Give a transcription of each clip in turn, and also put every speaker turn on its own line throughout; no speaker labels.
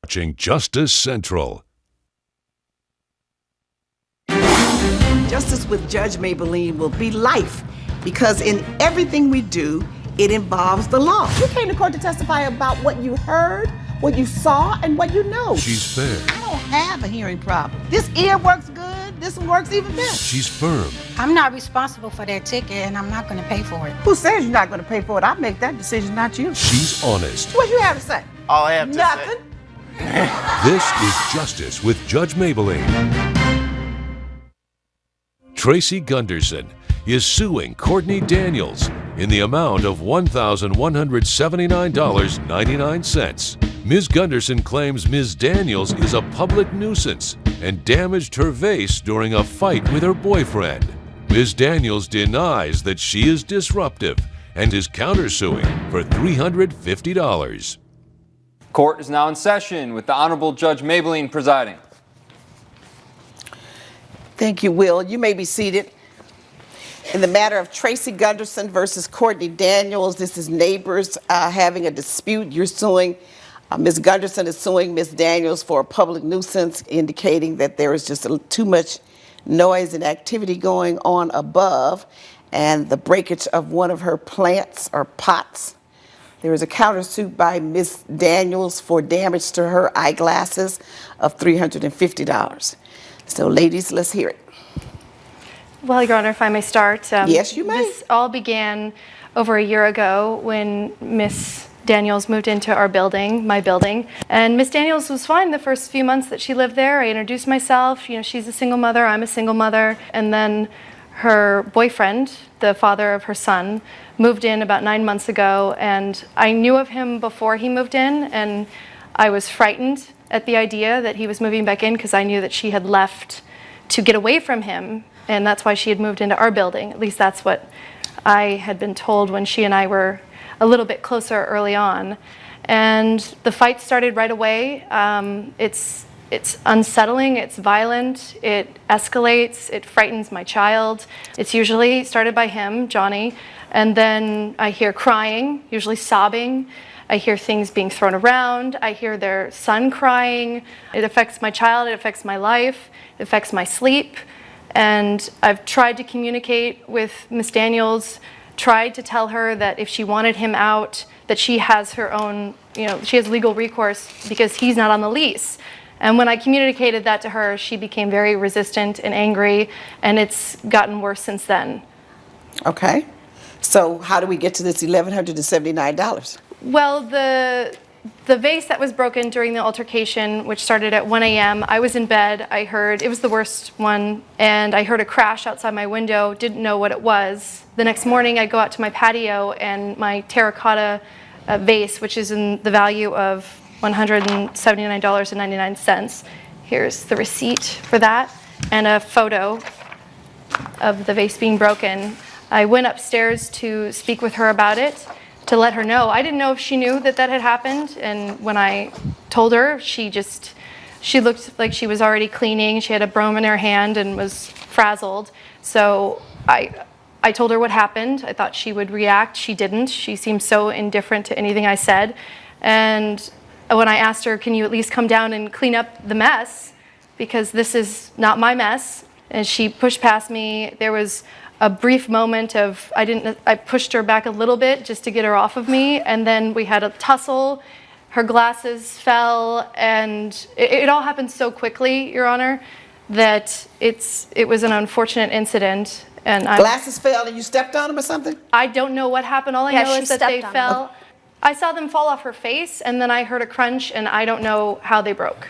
Watching Justice Central.
Justice with Judge Mablean will be life because in everything we do, it involves the law. You came to court to testify about what you heard, what you saw, and what you know.
She's fair.
I don't have a hearing problem. This ear works good. This one works even better.
She's firm.
I'm not responsible for their ticket, and I'm not going to pay for it.
Who says you're not going to pay for it? I make that decision, not you.
She's honest.
What you have to say?
All I have to
Nothing.
This is Justice with Judge Mablean. Tracy Gunderson is suing Courtney Daniels in the amount of $1,179.99. Ms. Gunderson claims Ms. Daniels is a public nuisance and damaged her vase during a fight with her boyfriend. Ms. Daniels denies that she is disruptive and is countersuing for $350.
Court is now in session with the Honorable Judge Mablean presiding.
Thank you, Will. You may be seated. In the matter of Tracy Gunderson versus Courtney Daniels, this is neighbors having a dispute. You're suing, Ms. Gunderson is suing Ms. Daniels for a public nuisance, indicating that there is just too much noise and activity going on above, and the breakage of one of her plants or pots. There is a countersuit by Ms. Daniels for damage to her eyeglasses of $350. So, ladies, let's hear it.
Well, Your Honor, if I may start.
Yes, you may.
This all began over a year ago when Ms. Daniels moved into our building, my building. And Ms. Daniels was fine the first few months that she lived there. I introduced myself. You know, she's a single mother, I'm a single mother. And then her boyfriend, the father of her son, moved in about 9 months ago. And I knew of him before he moved in. And I was frightened at the idea that he was moving back in because I knew that she had left to get away from him. And that's why she had moved into our building. At least that's what I had been told when she and I were a little bit closer early on. And the fight started right away. It's unsettling, it's violent, it escalates, it frightens my child. It's usually started by him, Johnny, and then I hear crying, usually sobbing. I hear things being thrown around. I hear their son crying. It affects my child, it affects my life, it affects my sleep. And I've tried to communicate with Ms. Daniels, tried to tell her that if she wanted him out, that she has her own, she has legal recourse because he's not on the lease. And when I communicated that to her, she became very resistant and angry, and it's gotten worse since then.
Okay. So how do we get to this $1,179?
Well, the vase that was broken during the altercation, which started at 1 a.m., I was in bed. I heard, it was the worst one, and I heard a crash outside my window, didn't know what it was. The next morning, I go out to my patio, and my terracotta vase, which is in the value of $179.99. Here's the receipt for that, and a photo of the vase being broken. I went upstairs to speak with her about it, to let her know. I didn't know if she knew that that had happened, and when I told her, she looked like she was already cleaning. She had a broom in her hand and was frazzled. So I told her what happened. I thought she would react. She didn't. She seemed so indifferent to anything I said. And when I asked her, can you at least come down and clean up the mess, because this is not my mess, and she pushed past me. There was a brief moment of, I pushed her back a little bit just to get her off of me, and then we had a tussle. Her glasses fell, and it all happened so quickly, Your Honor, that it was an unfortunate incident. And
Glasses fell and you stepped on them or something?
I don't know what happened. All I know is that they fell. I saw them fall off her face, and then I heard a crunch, and I don't know how they broke.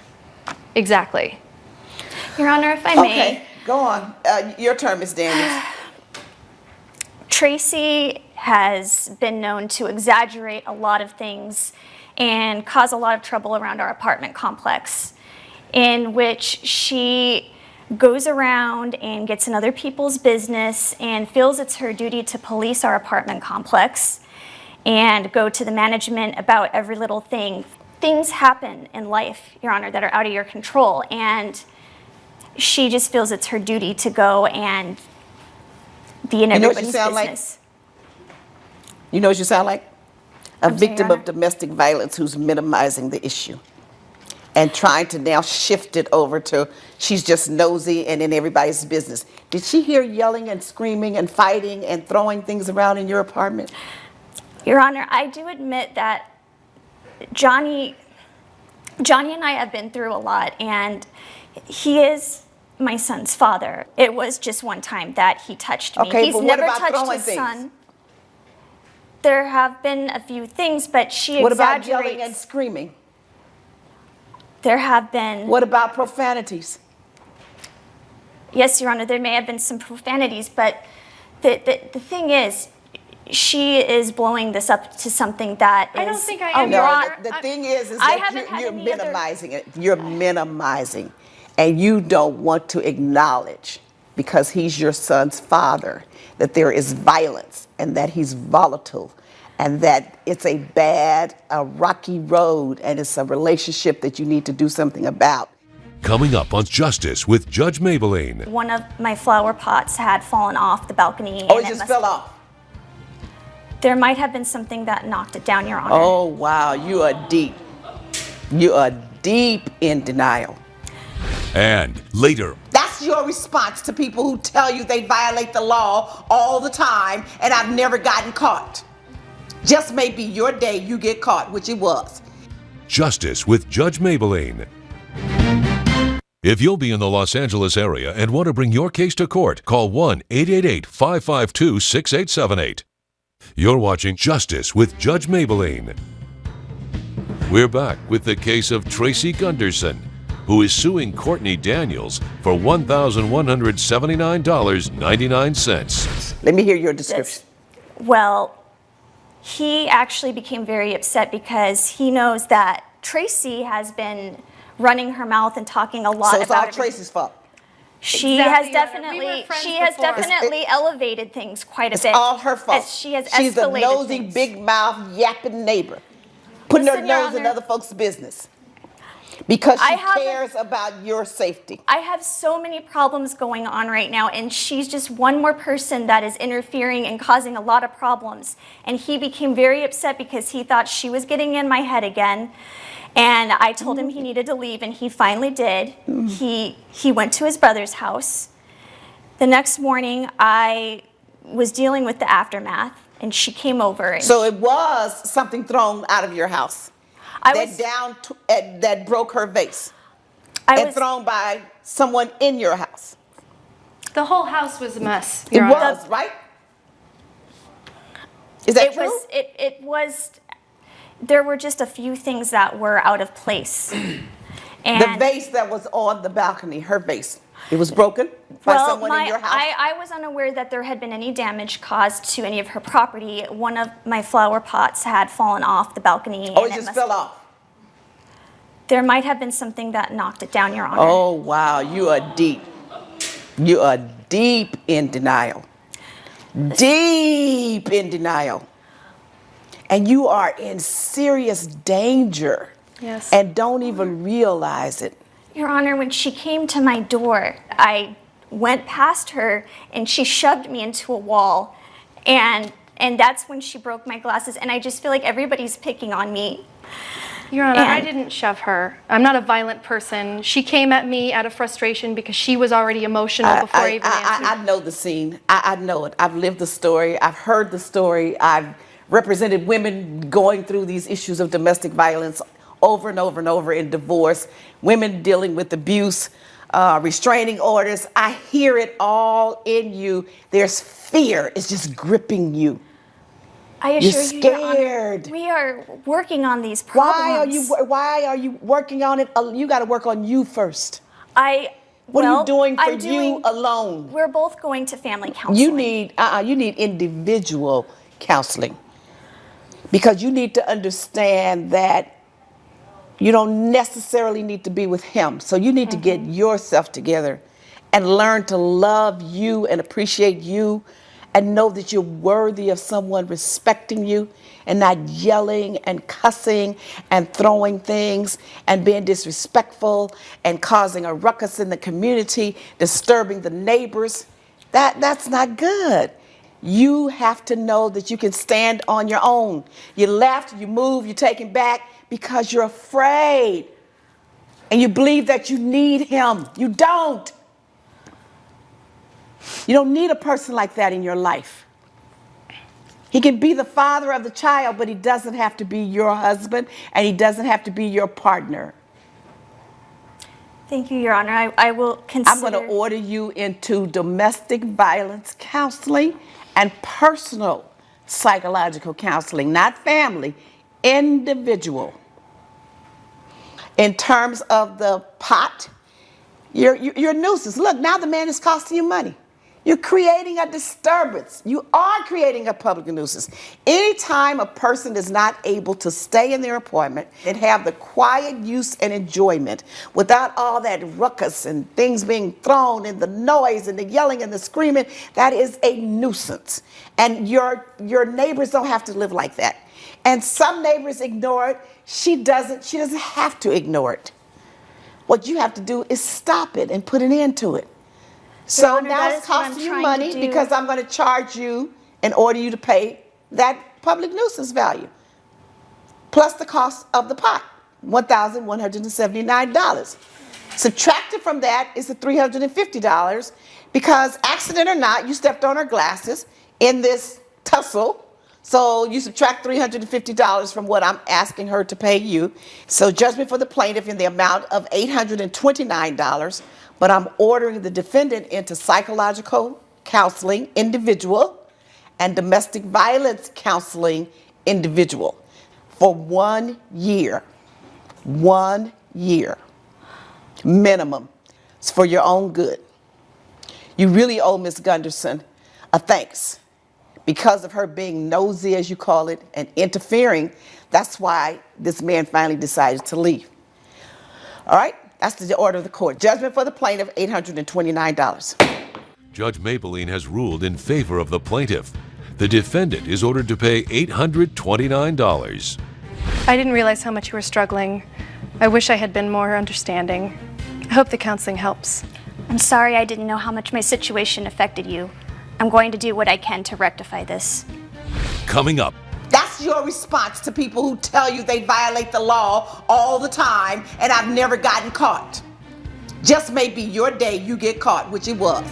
Exactly.
Your Honor, if I may.
Okay, go on. Your turn, Ms. Daniels.
Tracy has been known to exaggerate a lot of things and cause a lot of trouble around our apartment complex, in which she goes around and gets in other people's business and feels it's her duty to police our apartment complex and go to the management about every little thing. Things happen in life, Your Honor, that are out of your control, and she just feels it's her duty to go and be in everybody's business.
You know what you sound like? A victim of domestic violence who's minimizing the issue. and trying to now shift it over to she's just nosy and in everybody's business. Did she hear yelling and screaming and fighting and throwing things around in your apartment?
Your Honor, I do admit that Johnny and I have been through a lot, and he is my son's father. It was just one time that he touched me.
Okay,
He's
but what
never
about
touched
throwing
his
things?
son. There have been a few things, but she
What
exaggerates.
about yelling and screaming?
There have been.
What about profanities?
Yes, Your Honor, there may have been some profanities, but the thing is, she is blowing this up to something that is.
I don't think I
Oh,
am,
Your
Your
Honor.
Honor.
The thing is
I
that
haven't had
you're
any other-
minimizing it. You're minimizing. And you don't want to acknowledge, because he's your son's father, that there is violence and that he's volatile and that it's a bad, a rocky road, and it's a relationship that you need to do something about.
Coming up on Justice with Judge Mablean.
One of my flower pots had fallen off the balcony.
Oh,
and
it just
must-
fell off.
There might have been something that knocked it down, Your Honor.
Oh, wow, you are deep. You are deep in denial.
And later,
That's your response to people who tell you they violate the law all the time and I've never gotten caught. Just may be your day you get caught, which it was.
Justice with Judge Mablean. If you'll be in the Los Angeles area and want to bring your case to court, call 1-888-552-6878. You're watching Justice with Judge Mablean. We're back with the case of Tracy Gunderson, who is suing Courtney Daniels for $1,179.99.
Let me hear your description.
Well, he actually became very upset because he knows that Tracy has been running her mouth and talking a lot
So it's all
about everything.
Tracy's fault.
She
Exactly,
has
Your Honor. We
definitely,
were friends
she has
before.
definitely elevated things quite a
It's
bit.
all her fault.
As she has
She's a
escalated
nosy,
things.
big mouth, yapping neighbor, putting
Listen,
her
Your
nose in
Honor.
other folks' business because
I
she
haven't-
cares about your safety.
I have so many problems going on right now, and she's just one more person that is interfering and causing a lot of problems. And he became very upset because he thought she was getting in my head again. And I told him he needed to leave, and he finally did. He went to his brother's house. The next morning, I was dealing with the aftermath, and she came over. And
So it was something thrown out of your house
I
that
was,
that broke her vase
I
and
was,
thrown by someone in your house.
The whole house was a mess,
It
Your Honor.
was, right? Is that
it
true?
was, it was, there were just a few things that were out of place.
The
And
vase that was on the balcony, her vase, it was broken by someone in your house?
I was unaware that there had been any damage caused to any of her property. One of my flower pots had fallen off the balcony.
Oh,
and
it just
must-
fell off.
There might have been something that knocked it down, Your Honor.
Oh, wow, you are deep. You are deep in denial. Deep in denial. And you are in serious danger.
Yes.
And don't even realize it.
Your Honor, when she came to my door, I went past her and she shoved me into a wall. And that's when she broke my glasses. And I just feel like everybody's picking on me.
Your Honor, I
And-
didn't shove her. I'm not a violent person. She came at me out of frustration because she was already emotional before I even answered.
I know the scene. I know it. I've lived the story. I've heard the story. I've represented women going through these issues of domestic violence over and over and over in divorce, women dealing with abuse, restraining orders. I hear it all in you. There's fear. It's just gripping you.
I
You're
assure you, Your Honor,
scared.
we are working on these problems.
Why are you working on it? You got to work on you first. What are you doing for you alone?
We're both going to family counseling.
You need individual counseling, because you need to understand that you don't necessarily need to be with him. So you need to get yourself together and learn to love you and appreciate you and know that you're worthy of someone respecting you and not yelling and cussing and throwing things and being disrespectful and causing a ruckus in the community, disturbing the neighbors. That's not good. You have to know that you can stand on your own. You left, you move, you're taken back because you're afraid and you believe that you need him. You don't. You don't need a person like that in your life. He can be the father of the child, but he doesn't have to be your husband, and he doesn't have to be your partner.
Thank you, Your Honor. I will consider.
I'm going to order you into domestic violence counseling and personal psychological counseling, not family, individual. In terms of the pot, you're a nuisance. Look, now the man is costing you money. You're creating a disturbance. You are creating a public nuisance. Anytime a person is not able to stay in their appointment and have the quiet use and enjoyment without all that ruckus and things being thrown and the noise and the yelling and the screaming, that is a nuisance. And your neighbors don't have to live like that. And some neighbors ignore it. She doesn't have to ignore it. What you have to do is stop it and put an end to it. So
Honor,
now it's costing you money because I'm going to charge you and order you to pay that public nuisance value, plus the cost of the pot, $1,179. Subtracted from that is the $350 because, accident or not, you stepped on her glasses in this tussle. So you subtract $350 from what I'm asking her to pay you. So judgment for the plaintiff in the amount of $829. But I'm ordering the defendant into psychological counseling, individual, and domestic violence counseling, individual, for 1 year. 1 year. Minimum. It's for your own good. You really owe Ms. Gunderson a thanks. Because of her being nosy, as you call it, and interfering, that's why this man finally decided to leave. All right? That's the order of the court. Judgment for the plaintiff, $829.
Judge Mablean has ruled in favor of the plaintiff. The defendant is ordered to pay $829.
I didn't realize how much you were struggling. I wish I had been more understanding. I hope the counseling helps.
I'm sorry I didn't know how much my situation affected you. I'm going to do what I can to rectify this.
Coming up.
That's your response to people who tell you they violate the law all the time and I've never gotten caught. Just may be your day you get caught, which it was.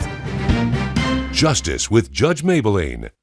Justice with Judge Mablean.